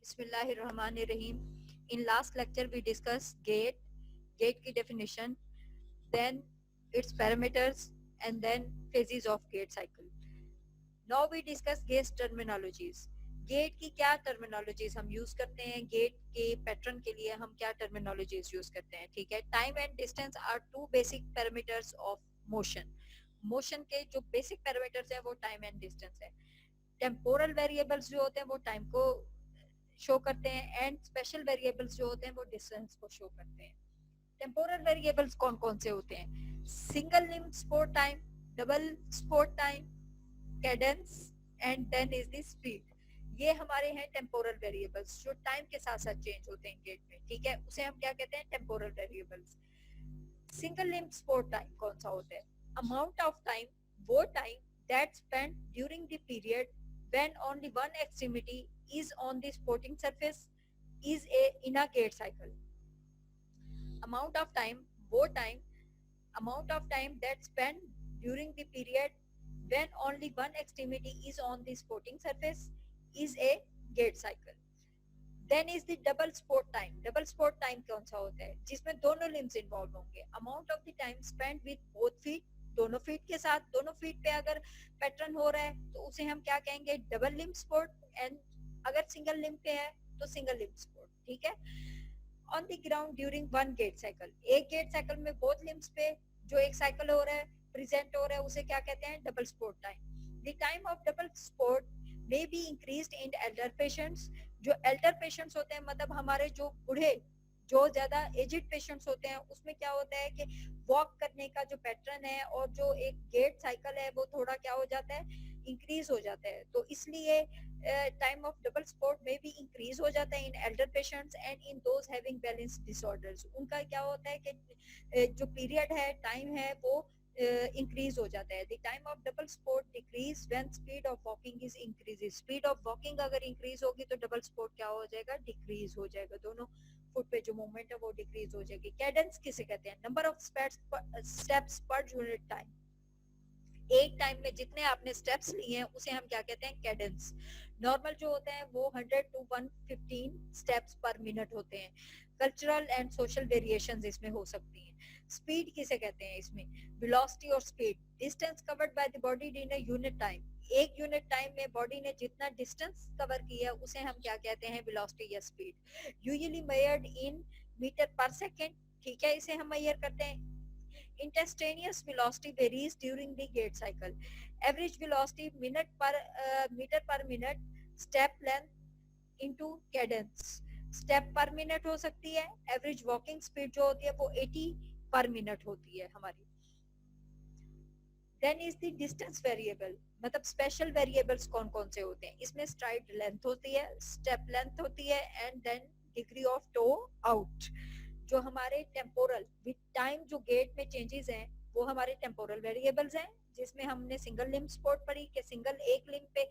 Bismillahirrahmanirrahim. In last lecture we discussed gate की definition, then its parameters and then phases of gate cycle. Now we discuss gate terminologies. Gait की क्या terminologies हम use करते हैं, gate के pattern के लिए हम क्या टर्मिनोलॉजीज यूज करते हैं. ठीक है, time and distance are two basic parameters of motion. Motion के जो बेसिक पैरामीटर्स है वो टाइम एंड डिस्टेंस है. टेम्पोरल वेरिएबल्स जो होते हैं वो टाइम को शो करते हैं एंड स्पेशल वेरिएबल्स जो होते हैं वो डिस्टेंस को शो करते हैं. टेम्पोरल वेरिएबल्स कौन कौन से होते हैं? Single limb support time, double support time, cadence and then is the speed. ये हमारे हैं टेम्पोरल वेरिएबल्स जो टाइम के साथ साथ चेंज होते हैं गेट में. ठीक है, उसे हम क्या कहते हैं? Temporal variables. Single limb support time कौन सा होता है? अमाउंट ऑफ टाइम, वो time that spend during the period when only one extremity is on the sporting surface is a in a gate cycle. Amount of time, वो time, amount of time that spent during the period when only one extremity is on the sporting surface is a gate cycle. Then is the double sport time. Double sport time कौन सा होता है? जिसमें दोनों limbs involved होंगे. Amount of the time spent with both feet, दोनों feet के साथ, दोनों फीट पे अगर पैटर्न हो रहा है तो उसे हम क्या कहेंगे? Double limb sport. एंड अगर सिंगल लिम्ब पे है तो सिंगल लिम्ब स्पोर्ट. ठीक है. On the ground during one gait cycle, एक गेट साइकिल में बोथ लिम्ब्स पे जो एक साइकिल हो रहा है, प्रेजेंट हो रहा है, उसे क्या कहते हैं? Double support time. The time of double sport may be increased in elder patients. जो एल्डर पेशेंट्स होते हैं, मतलब हमारे जो बूढ़े, जो ज्यादा एजिड पेशेंट्स होते हैं, उसमें क्या होता है कि वॉक करने का जो पैटर्न है और जो एक गेट साइकिल है वो थोड़ा क्या हो जाता है? इंक्रीज हो जाता है. तो इसलिए टाइम ऑफ डबल स्पोर्ट में भी इंक्रीज हो जाता है in elder patients and in those having balance disorders. उनका क्या होता है कि जो पीरियड है, टाइम है, वो इंक्रीज हो जाता है. The time of double sport decrease when speed of walking is increases. Speed of walking अगर इंक्रीज होगी तो डबल स्पोर्ट क्या हो जाएगा? डिक्रीज हो जाएगा. दोनों फुट पे जो मूवमेंट है वो डिक्रीज हो जाएगी. कैडेंस किसे कहते हैं? Number of steps per unit time. एक टाइम में जितने आपने स्टेप्स लिए हैं उसे हम क्या कहते हैं? कैडेंस. नॉर्मल जो होते हैं वो 100 to 115 स्टेप्स पर मिनट होते हैं. कल्चरल एंड सोशल वेरिएशंस इसमें हो सकती हैं. स्पीड किसे कहते हैं? इसमें वेलोसिटी और speed. Distance covered by the body in a unit time. एक यूनिट टाइम में बॉडी ने जितना डिस्टेंस कवर किया उसे हम क्या कहते हैं? वेलोसिटी या speed. Usually measured in metre per second. ठीक है, इसे हम मेजर करते हैं. Instantaneous velocity varies during the gate cycle. Average velocity meter per minute. Step length into cadence. Step per minute हो सकती है. Average walking speed जो होती है वो 80 per minute होती है हमारी. Then is the distance variable. मतलब स्पेशल वेरिएबल्स कौन कौन से होते हैं? इसमें स्ट्राइड लेंथ होती है, स्टेप लेंथ होती है and then degree of toe out. जो हमारे टेम्पोरल विद टाइम जो गेट में चेंजेस हैं वो हमारे टेम्पोरल वेरिएबल्स हैं, जिसमें हमने सिंगल लिम्ब स्पोर्ट पढ़ी कि सिंगल एक लिम्ब पे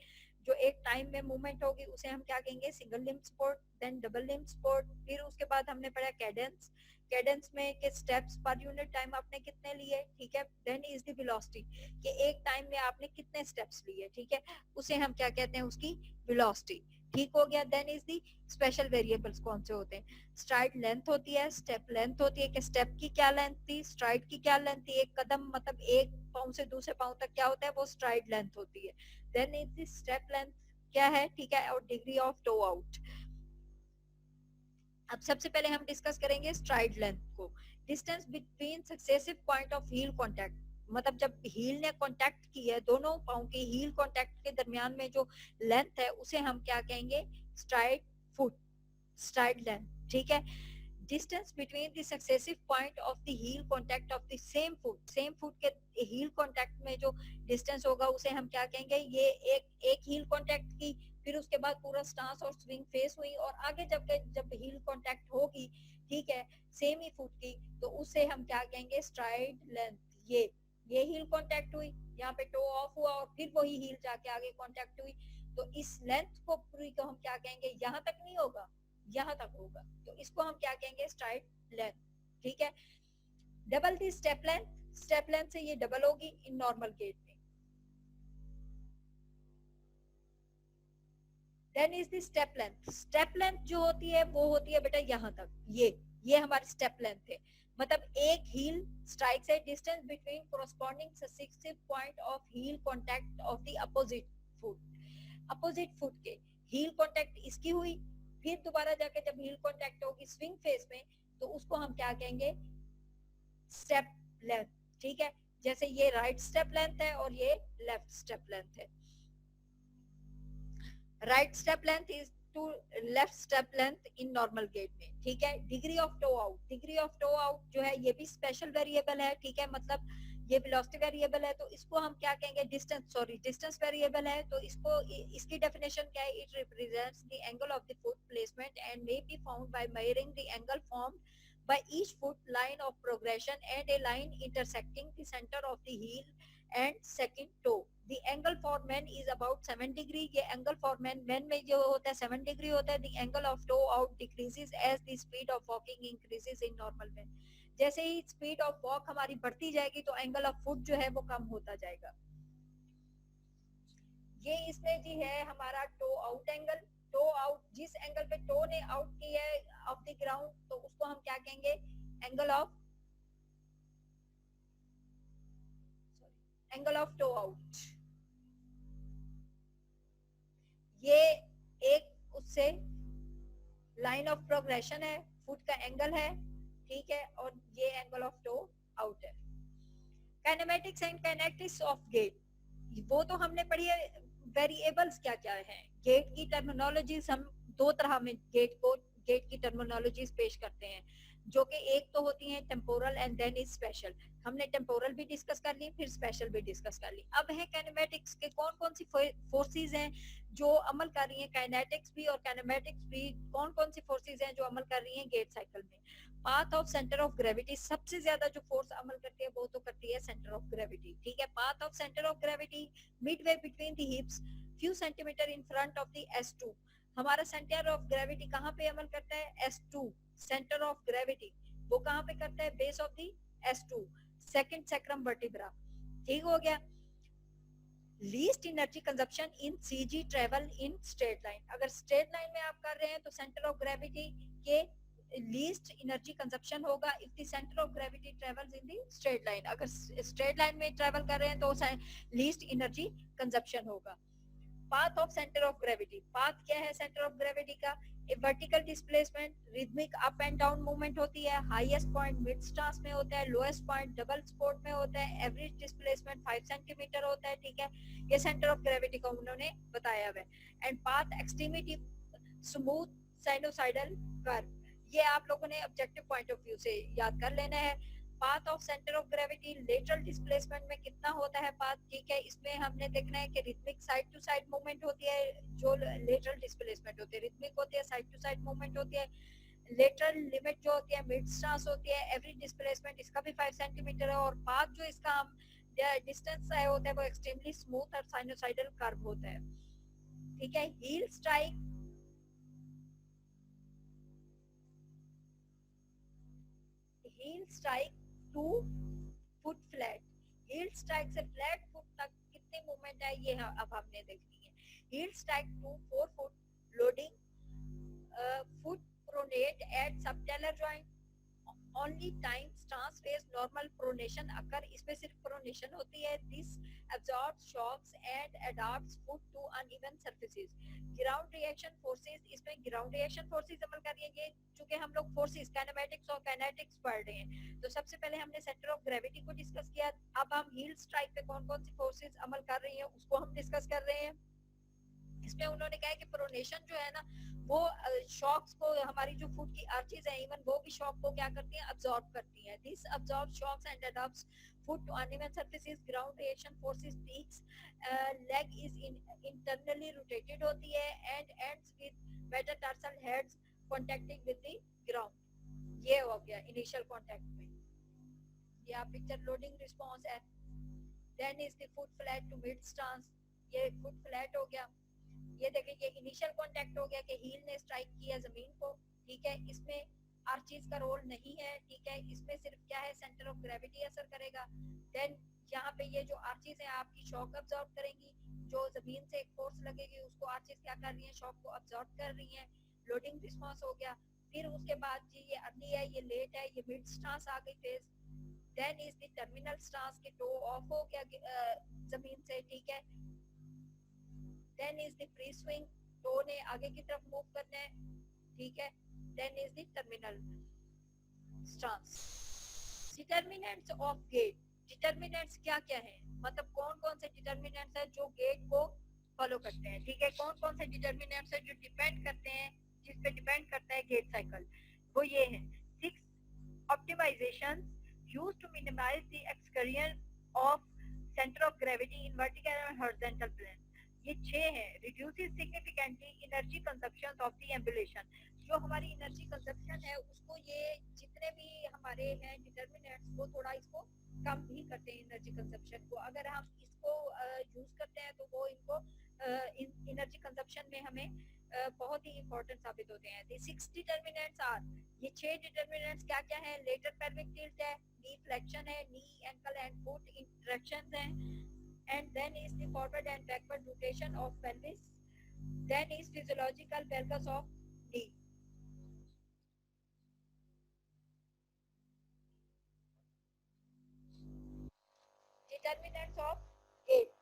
जो एक टाइम में मूवमेंट होगी उसे हम क्या कहेंगे? Single limb support. Then double limb support. फिर उसके बाद हमने पढ़ा कैडेंस. कैडेंस में के स्टेप्स पर यूनिट टाइम आपने कितने लिए. ठीक है. देन इज द वेलोसिटी कि एक टाइम में आपने कितने स्टेप्स लिए. ठीक है, उसे हम क्या कहते हैं? उसकी वेलोसिटी. ठीक हो गया. Then is the spatial variables कौन से होते हैं? स्ट्राइड लेंथ होती है, स्टेप लेंथ होती है कि स्टेप की क्या लेंथ थी, स्ट्राइड की क्या लेंथ थी. एक कदम मतलब एक पाँव से दूसरे पाँव तक क्या होता है? वो स्ट्राइड लेंथ होती है. Then is the step length क्या है? ठीक है, और डिग्री ऑफ टो आउट. अब सबसे पहले हम डिस्कस करेंगे स्ट्राइड लेंथ को. Distance between successive point of heel contact. मतलब जब हील ने कांटेक्ट की है, दोनों पाँव की हील कांटेक्ट के दरमियान में जो लेंथ है उसे हम क्या कहेंगे? Stride foot, stride length. ठीक है. Distance between the successive point of the heel contact of the same foot के हील कांटेक्ट में जो डिस्टेंस होगा उसे हम क्या कहेंगे? ये एक हील कांटेक्ट की, फिर उसके बाद पूरा स्टांस और स्विंग फेस हुई और आगे जब हील कांटेक्ट होगी, ठीक है, सेम ही फुट की, तो उसे हम क्या कहेंगे? Stride length. ये हील कांटेक्ट हुई, यहाँ पे टो ऑफ हुआ और फिर वही हील जाके आगे कांटेक्ट हुई, तो इस लेंथ को पूरी को हम क्या कहेंगे? यहाँ तक नहीं होगा, यहाँ तक होगा, तो इसको हम क्या कहेंगे? Stride length. ठीक है. Double the step length. Step length से ये डबल होगी इन नॉर्मल गेट में. Then is the step length. Step length जो होती है वो होती है बेटा यहाँ तक, ये हमारी स्टेप लेंथ है। मतलब एक हील स्ट्राइक से distance between corresponding successive point of heel contact of the opposite foot के हील कांटेक्ट इसकी हुई, फिर दोबारा जाके जब हील कांटेक्ट होगी स्विंग फेस में, तो उसको हम क्या कहेंगे, स्टेप लेंथ। ठीक है, जैसे ये राइट स्टेप लेंथ है और ये लेफ्ट स्टेप लेंथ है। Right step length is to left step length in normal gait में। ठीक है, degree of toe out, degree of toe out जो है ये भी स्पेशल वेरिएबल है। ठीक है, मतलब ये वेलोसिटी वेरिएबल है, तो इसको हम क्या कहेंगे, डिस्टेंस वेरिएबल है, तो इसको इसकी डेफिनेशन क्या है, it represents the angle of the foot placement and may be found by measuring the angle formed by each foot line of progression and a line intersecting the center of the heel and second toe. The angle for men is about 7 degree. ये angle for men में जो होता है 7 degree होता है। The angle of toe out decreases as the speed of walking increases in normal men. जैसे ही speed of walk हमारी बढ़ती जाएगी तो एंगल ऑफ फुट जो है वो कम होता जाएगा। ये इसमें जी है हमारा toe out angle. Toe out, जिस एंगल पे टो ने आउट किया है ऑफ द ग्राउंड, तो उसको हम क्या कहेंगे, एंगल ऑफ टो आउट। ये एक उससे लाइन ऑफ प्रोग्रेशन है, फुट का एंगल है। ठीक है, और ये एंगल ऑफ टो आउट है। Kinematics and kinetics of gait, वो तो हमने पढ़ी है। वेरिएबल्स क्या क्या है, गेट की टर्मिनोलॉजीज हम दो तरह में गेट की टर्मिनोलॉजीज पेश करते हैं, जो कि एक तो होती है temporal and then is spatial. हमने टेम्पोरल भी डिस्कस कर ली, फिर स्पेशल भी डिस्कस कर ली। अब है काइनेमेटिक्स के कौन कौन सी फोर्सेस हैं जो अमल कर रही हैं, काइनेटिक्स भी और काइनेमेटिक्स भी, कौन कौन सी फोर्सेस हैं जो अमल कर रही हैं गेट साइकिल में। Path of centre of gravity, सबसे ज्यादा जो फोर्स अमल करती है वो तो करती है सेंटर ऑफ ग्रेविटी। ठीक है, path of centre of gravity Midway between the हिप्स few centimetre in front of the S2। हमारा सेंटर ऑफ ग्रेविटी कहाँ पे अमल करता है, S2। सेंटर ऑफ ग्रेविटी वो कहाँ पे करता है, base of the S2, second sacrum vertebra. ठीक हो गया। Least energy consumption in CG travel in straight line, अगर स्ट्रेट लाइन में आप कर रहे हैं तो सेंटर ऑफ ग्रेविटी के लीस्ट एनर्जी कंजप्शन होगा if the centre of gravity travels in the straight line. अगर स्ट्रेट लाइन में ट्रेवल कर रहे हैं तो लीस्ट एनर्जी कंजप्शन होगा। Path of centre of gravity, path क्या है सेंटर ऑफ ग्रेविटी का, a vertical displacement, rhythmic up and down movement होती है। हाईएस्ट पॉइंट मिड स्टांस में होता है, लोएस्ट पॉइंट डबल स्पोर्ट में होता है, एवरेज डिस्प्लेसमेंट 5 सेंटीमीटर होता है। ठीक है, ये सेंटर ऑफ ग्रेविटी को उन्होंने बताया हुआ है। And path extremity smooth sinusoidal curve, ये आप लोगों ने ऑब्जेक्टिव पॉइंट ऑफ व्यू से याद कर लेना है। Path of centre of gravity lateral displacement में कितना होता है पाथ। ठीक है, इसमें हमने देखना है कि rhythmic side to side movement होती है, जो लेटरल डिस्प्लेसमेंट होती है रिथमिक होती है, साइड टू साइड मूवमेंट होती है। लेटरल लिमिट जो होती है मिड स्टांस होती है, एवरेज डिस्प्लेसमेंट इसका भी 5 सेंटीमीटर है। और पाथ जो इसका हम डिस्टेंस है होता है वो एक्सट्रीमली स्मूथ और साइनोसाइडल कर्व होता है। ठीक है, heel strike, heel strike to foot flat, heel strike से फ्लैट फुट तक कितनी मूवमेंट है ये अब हमने देखनी है। Heel strike to 4 foot loading foot pronate at subtalar joint only time stance phase normal pronation occur, इसमें सिर्फ प्रोनेशन होती है। this absorbs shocks and adapts foot to uneven surfaces। ground reaction forces, इसमें ground reaction forces अमल कर रही है। ये चूंकि हम लोग forces काइनेमेटिक्स और काइनेटिक्स पढ़ रहे हैं, तो सबसे पहले हमने सेंटर ऑफ ग्रेविटी को डिस्कस किया। अब हम हील स्ट्राइक पे कौन कौन सी फोर्सेस अमल कर रही है उसको हम डिस्कस कर रहे हैं। इसमें उन्होंने कहा कि प्रोनेशन जो है ना वो शॉक्स को, हमारी जो फुट की आर्चेज है इवन वो भी शॉक को क्या करती हैं, अब्सॉर्ब करती हैं। This absorb shocks and adopts foot to uneven surfaces. Ground reaction forces peaks, leg is internally rotated होती है and ends with metatarsal heads contacting with the ground. ये हो गया इनिशियल कांटेक्ट में। ये आप पिक्चर लोडिंग रिस्पांस है। Then is the foot flat to mid stance, ये फुट फ्लैट हो गया। ये देखें ये इनिशियल कांटेक्ट हो गया कि हील ने स्ट्राइक किया जमीन को। ठीक है, इसमें आर्चीज का रोल नहीं है। ठीक है, इसमें सिर्फ क्या है, सेंटर ऑफ ग्रेविटी असर करेगा। देन यहाँ पे ये जो आर्चीज हैं आपकी शॉक अब्सॉर्ब करेंगी। जो जमीन से एक फोर्स लगेगी उसको आर्चेस क्या कर रही है, शॉक को अब्सॉर्ब कर रही है, लोडिंग रिस्पांस हो गया। फिर उसके बाद जी ये अर्ली है, ये लेट है, ये मिड स्टांस आ गई phase. Then is the terminal stance के टो ऑफ हो गया जमीन से, ठीक है। Then is the free swing, toe ने आगे की तरफ मूव करना है, ठीक है। Then is the terminal stance. Determinants of gait, determinants क्या क्या है, मतलब कौन कौन से डिटर्मिनेंट्स है जो गेट को फॉलो करते हैं, ठीक है। कौन कौन से डिटर्मिनेंट्स है जो डिपेंड करते हैं, जिस पे डिपेंड करता है गेट साइकिल, वो ये है। 6 optimizations used to minimize the excursion of center of gravity in vertical and horizontal plane. ये 6 है। reduces significantly energy consumption of the ambulation, जो हमारी एनर्जी कंजप्शन है उसको ये जितने भी हमारे हैं डिटर्मिनेंट्स वो थोड़ा इसको कम भी करते हैं एनर्जी कंजप्शन को। अगर हम इसको यूज करते हैं तो वो इनको एनर्जी कंजप्शन में हमें बहुत ही इंपॉर्टेंट साबित होते हैं। द 6 डिटर्मिनेंट्स आर, ये 6 डिटर्मिनेंट्स क्या क्या है। लेटरल पेल्विक टिल्ट है, नी फ्लेक्शन है, नी एंकल एंड फुट इंटरेक्शंस हैं, and then is the forward and backward rotation of pelvis, then is physiological valgus of knee. Determinants of gait,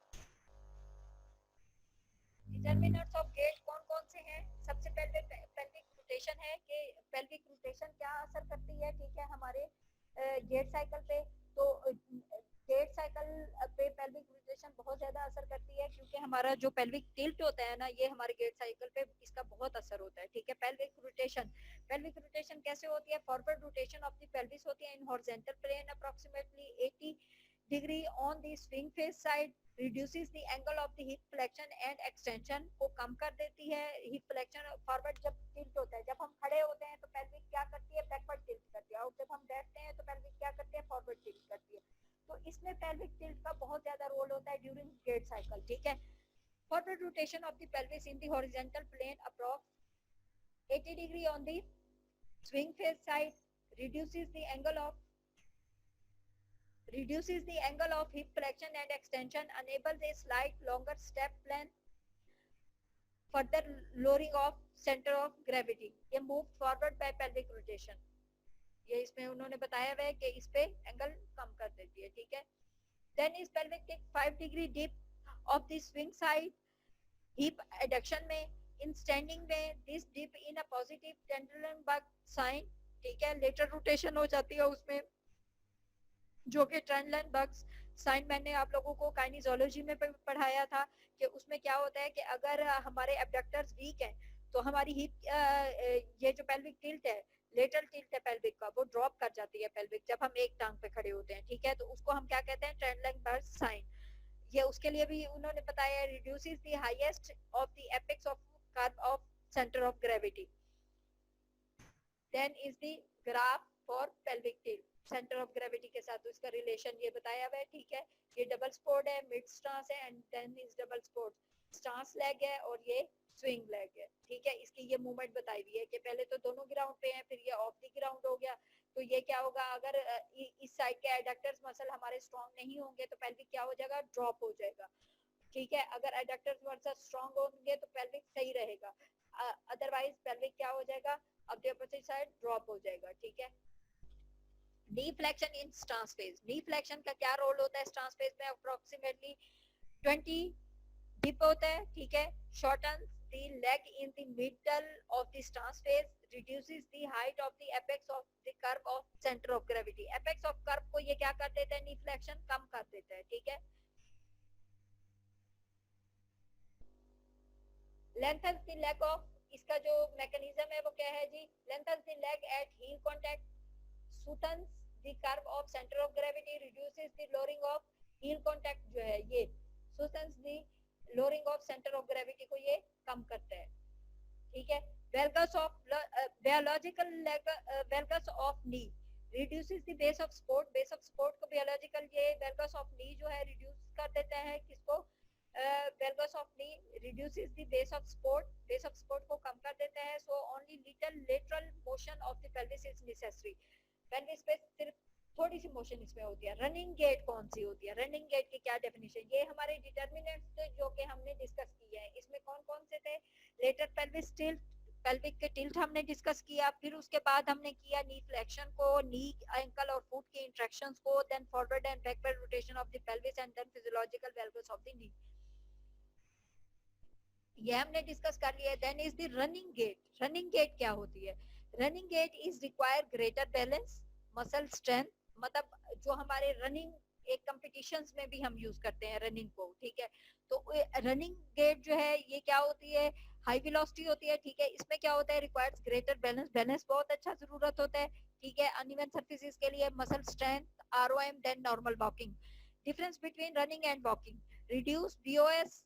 determinants of gait कौन कौन से हैं। सबसे पहले पेल्विक रोटेशन है कि पेल्विक रोटेशन क्या असर करती है, ठीक है, हमारे गेट साइकिल पे। तो गेट साइकिल पे पेल्विक रोटेशन बहुत ज्यादा असर करती है, क्योंकि हमारा जो पेल्विक टिल्ट होता है ना, ये हमारे गेट साइकिल पे इसका बहुत असर होता है, ठीक है। पेल्विक रोटेशन कैसे होती है। Forward rotation of the pelvis होती है in horizontal plane approximately 80 degree on the swing phase side, reduces the angle of the hip flexion and extension, को कम कर देती है। hip flexion फॉरवर्ड जब टिल्ट होता है, जब हम खड़े होते हैं तो पेल्विक क्या करती है, बैकवर्ड टिल्ट करती है, और जब हम बैठते हैं तो पेल्विक क्या करती है, फॉरवर्ड टिल्ट करती है। तो इसमें पेल्विक टिल्ट का बहुत ज्यादा रोल होता है ड्यूरिंग गेट साइकिल, ठीक है। Forward rotation of the pelvis in the horizontal plane approx 80 degree on the swing face side, reduces the angle of hip flexion and extension, enables a slight longer step length, further lowering of center of gravity. ये move forward by pelvic rotation, ये इसमें उन्होंने बताया हुआ है कि इस पे एंगल कम कर देती है, ठीक है। Then is pelvic kick 5 degree dip of the swing side, hip adduction में, in standing में, this dip in a positive Trendelenburg sign, ठीक है। lateral rotation हो जाती है उसमें, जो कि ट्रेंडलेनबर्ग साइन मैंने आप लोगों को काइनेजोलॉजी में पढ़ाया था कि उसमें क्या होता है कि अगर हमारे एब्डक्टर्स वीक हैं तो हमारी हिप ये जो पेल्विक टिल्ट है, लेटरल टिल्ट है पेल्विक का, वो ड्रॉप कर जाती है पेल्विक जब हम एक टांग पे खड़े होते हैं, ठीक है। तो उसको हम क्या कहते हैं, ट्रेंडलेनबर्ग साइन। ये उसके लिए भी उन्होंने बताया, reduces the highest of the apex of curve of centre of gravity. Then is the graph for pelvic tilt centre of gravity के साथ, तो इसका रिलेशन ये बताया हुआ है, ठीक है। ये डबल स्पोर्ट है, मिड स्टांस है, and then is double support, stance leg है और ये स्विंग लेग है, ठीक है। इसकी ये मूवमेंट बताई हुई है कि पहले तो दोनों ग्राउंड पे हैं, फिर ये ऑफ द ग्राउंड हो गया। तो ये क्या होगा, अगर इस साइड के एडक्टर्स मसल हमारे स्ट्रॉन्ग नहीं होंगे तो पेल्विक क्या हो जाएगा, ड्रॉप हो जाएगा, ठीक है। अगर एडक्टर्स मसल स्ट्रॉन्ग होंगे तो पेल्विक सही रहेगा, अदरवाइज पेल्विक क्या हो जाएगा, अब द अपोजिट साइड ड्रॉप हो जाएगा, ठीक है। नी फ्लेक्शन इन स्टांस फेज, नी फ्लेक्शन का क्या रोल होता है स्टांस फेज में, अप्रोक्सीमेटली 20 डिप होता है, ठीक है। Shorten the leg in the middle of the stance phase, reduces the height of the apex of the curve of centre of gravity. Apex of curve को ये क्या कर देता है, नी फ्लेक्शन कम कर देता है, ठीक है। लेंथन द लेग ऑफ, इसका जो मैकेनिज्म है वो क्या है जी, lengthen the leg at heel contact, soothens the curve of centre of gravity, reduces the lowering of heel contact, जो है ये soothens the lowering of centre of gravity को ये कम करता है, ठीक है। Valgus of biological valgus of knee, reduces the base of support, base of support को बायोलॉजिकल ये वेलगस ऑफ नी जो है रिड्यूस कर देता है, किसको, valgus of knee reduces the base of support, base of support को कम कर देता है। So only little lateral motion of the pelvis is necessary, pelvis पे सिर्फ थोड़ी सी मोशन इसमें होती है। रनिंग गेट कौन सी होती है, रनिंग गेट की क्या डेफिनेशन, ये हमारे डिटर्मिनेंट्स जो कि हमने डिस्कस किए हैं, इसमें कौन कौन से थे, लेटर पेल्विस टिल्ट, पेल्विक के टिल्ट हमने डिस्कस किया, फिर उसके बाद हमने किया नी फ्लेक्शन को, नी एंकल और फुट की इंट्रैक्शंस को, then forward and backward rotation of the pelvis and then physiological valgus of the knee, ये हमने डिस्कस कर लिया। Then is the running gait, running gait क्या होती है, running gait is require greater balance, muscle strength, मतलब जो हमारे रनिंग एक कंपटीशंस में भी हम यूज करते हैं रनिंग को, ठीक है। तो रनिंग गेट जो है ये क्या होती है, हाई वेलोसिटी होती है, ठीक है। इसमें क्या होता है, रिक्वायर्स ग्रेटर बैलेंस, बैलेंस बहुत अच्छा जरूरत होता है, ठीक है। अनइवन सर्फेसिस के लिए muscle strength, ROM, then normal walking. Difference between running and walking, reduce BOS,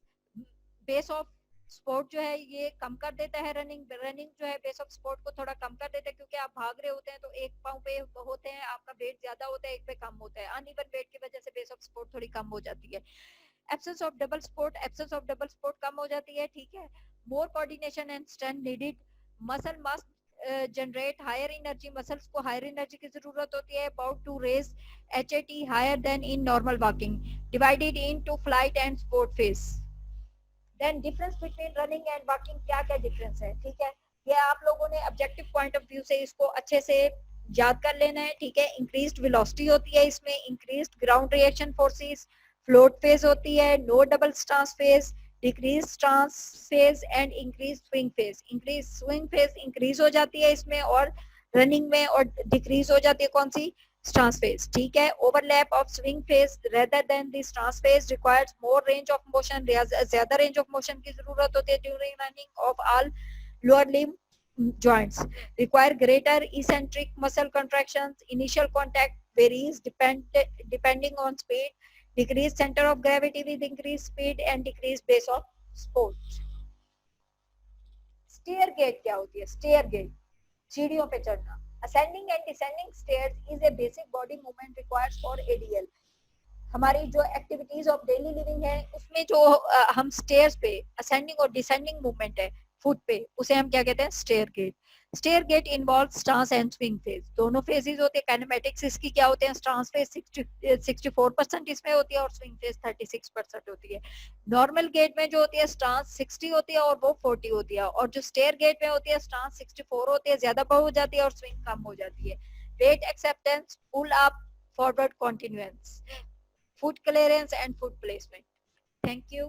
base of support जो है ये कम कर देता है, रनिंग, रनिंग जो है बेस ऑफ स्पोर्ट को थोड़ा कम कर देता है, क्योंकि आप भाग रहे होते हैं तो एक पाँव पे होते हैं, आपका वेट ज्यादा होता है, एक पे कम होता है, अनइवन वेट की वजह से बेस ऑफ स्पोर्ट थोड़ी कम हो जाती है। Absence of double support, absence of double support कम हो जाती है, ठीक है। More coordination and strength needed, muscle must generate higher energy, muscles को हायर एनर्जी की जरूरत होती है, about to raise HAT higher than in normal walking, divided into flight and support phase. Then difference between running and walking, क्या क्या difference है, ठीक है। ये आप लोगों ने ऑब्जेक्टिव पॉइंट ऑफ व्यू से इसको अच्छे से याद कर लेना है, ठीक है। इंक्रीज्ड वेलोसिटी होती है इसमें, increased ground reaction forces, float phase होती है, no double stance phase, decrease stance phase and increase swing phase, increase swing phase increase हो जाती है इसमें और रनिंग में, और डिक्रीज हो जाती है कौन सी, stance phase, ठीक है। overlap of swing phase rather than the stance phase requires more range of motion, ज्यादा range of motion की जरूरत होती है during running of all lower limb joints, require greater eccentric muscle contractions, initial contact varies depending on speed, decrease center of gravity with increased speed and decrease base of sport। Stair gait क्या होती है, stair gait सीढ़ियों पे चढ़ना, ascending and descending stairs is a basic body movement requires for ADL. हमारी जो activities of daily living है उसमें जो हम स्टेयर्स पे असेंडिंग और डिसेंडिंग मूवमेंट है फुट पे, उसे हम क्या कहते हैं, stair gait. Stair gait involve stance and swing phase, दोनों फेजेस होते हैं। काइनेमेटिक्स इसकी क्या होते हैं, स्टांस फेज 64% इसमें होती है और स्विंग फेज 36% होती है। नॉर्मल गेट में जो होती है स्टांस 60 होती है और वो 40 होती है, और जो स्टेयर गेट में होती है स्टांस 64 होती है, ज्यादा हो जाती है, और स्विंग कम हो जाती है। Weight acceptance, pull up, forward continuance, food clearance and food placement। Thank you.